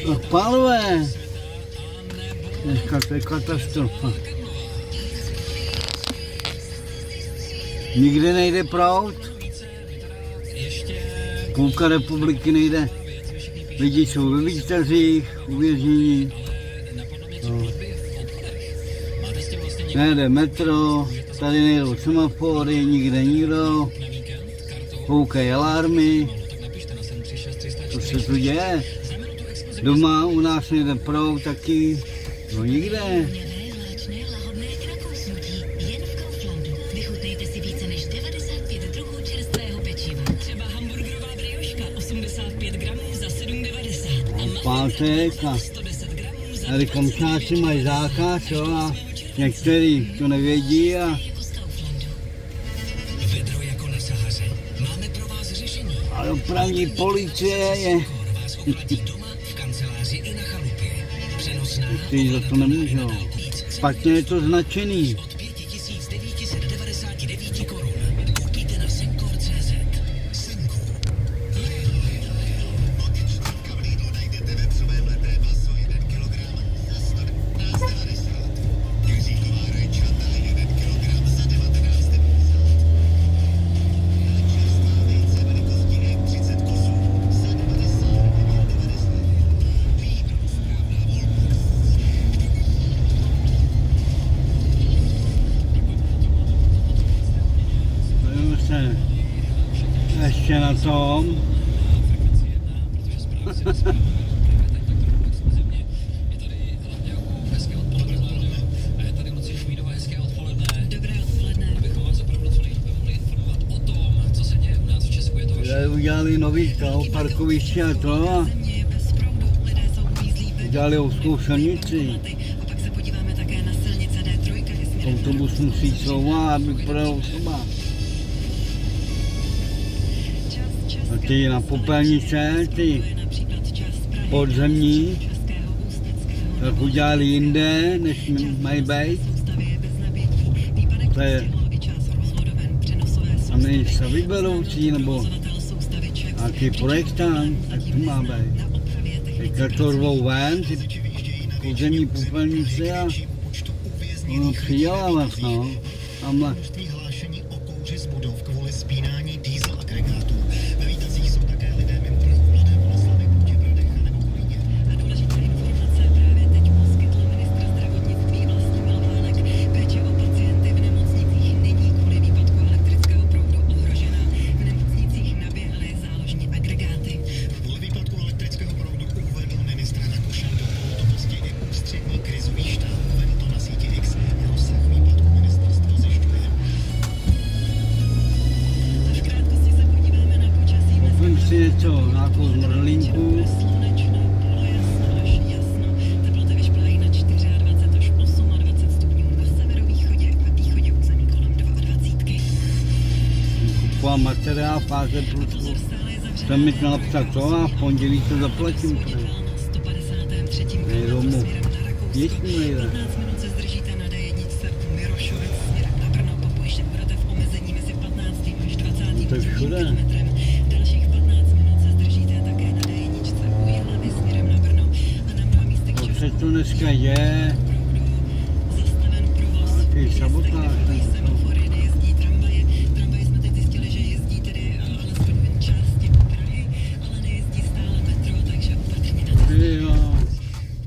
No pánové, dneska to je katastrofa. Nikde nejde proud. Půlka republiky nejde. Lidi jsou ve výtazích, uvěznění. No. Nejde metro, tady nejdou semafory, nikde nikdo. Houkají alarmy. Co se tu děje? Doma u nás nejde proud taky. No nikde. Pátek a tady Kamčáci mají zákaz, jo, a někteří to nevědí a dopravní policie je ty za to nemůžou. Špatně je to značený. Ještě na tom. Udělali nový parkoviště a to. Udělali úzkou silnici. Autobus musí slouvat, aby projel osoba. A ty na popelnice, ty podzemní, tak udělali jinde, než mají být. To je, a my se vyberoucí, nebo nějaký projektant, tak to má být. Teďka to rvou ven, ty podzemní popelnice a ono přidělávat, no. Tamhle. Něco, nějakou zmrzlinku. Kupovám materiál, fáze plus. Jsem mi to napsat to a v pondělí to zaplatím. Nejdu domů. Nic mi nejde. To je všude. Co to dneska je? Ty sabotáž.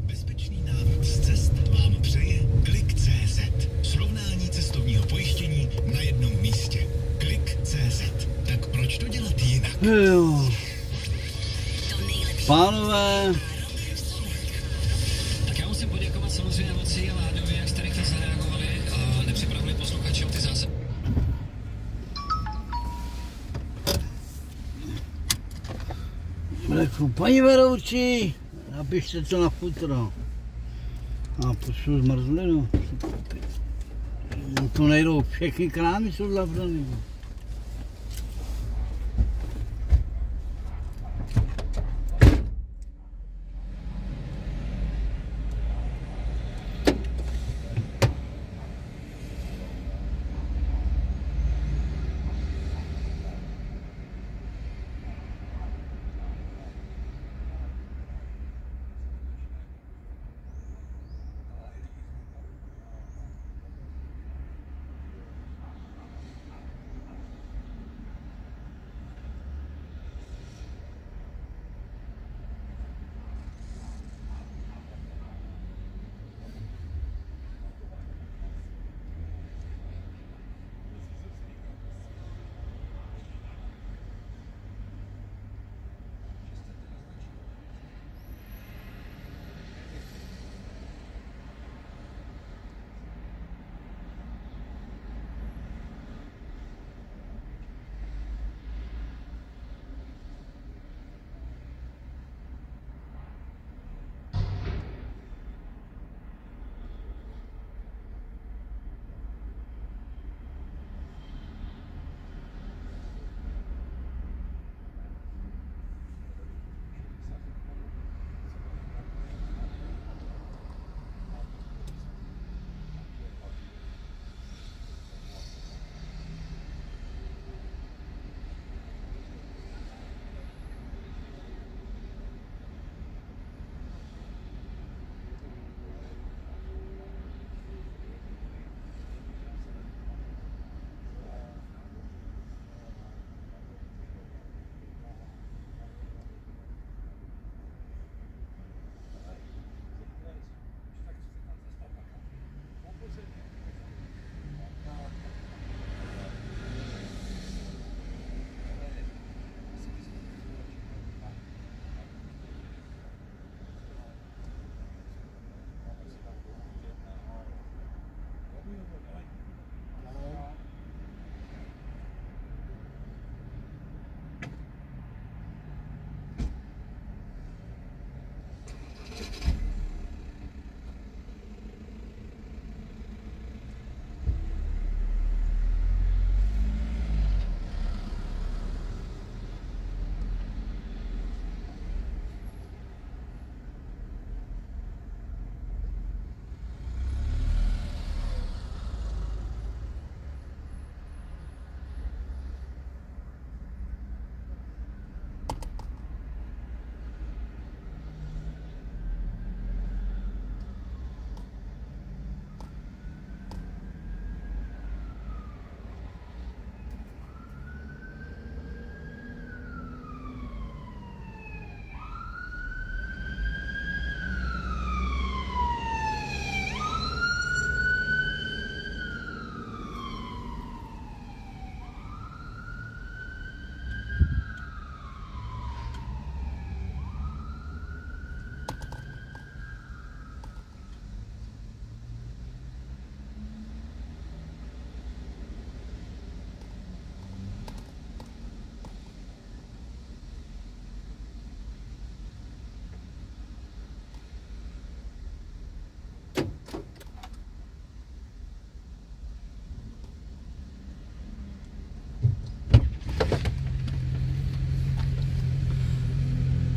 Bezpečný návod z cest vám přeje Klik.cz. Srovnání cestovního pojištění na jednom místě. Klik.cz. Tak proč to dělat jinak? Jo. Pánové. Tak já musím poděkovat samozřejmě Luci a Láďovi, jak jste rychle zareagovali a nepřipravili posluchači o ty zásady. Paní vedoucí, napište to na futro. A pošlu zmrzlinu. To nejdou, všechny krámy jsou zavřený.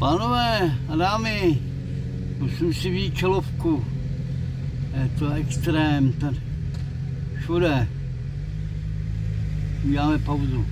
Pánové a dámy, musím si vzít čelovku. Je to extrém, tady všude. Uděláme pauzu.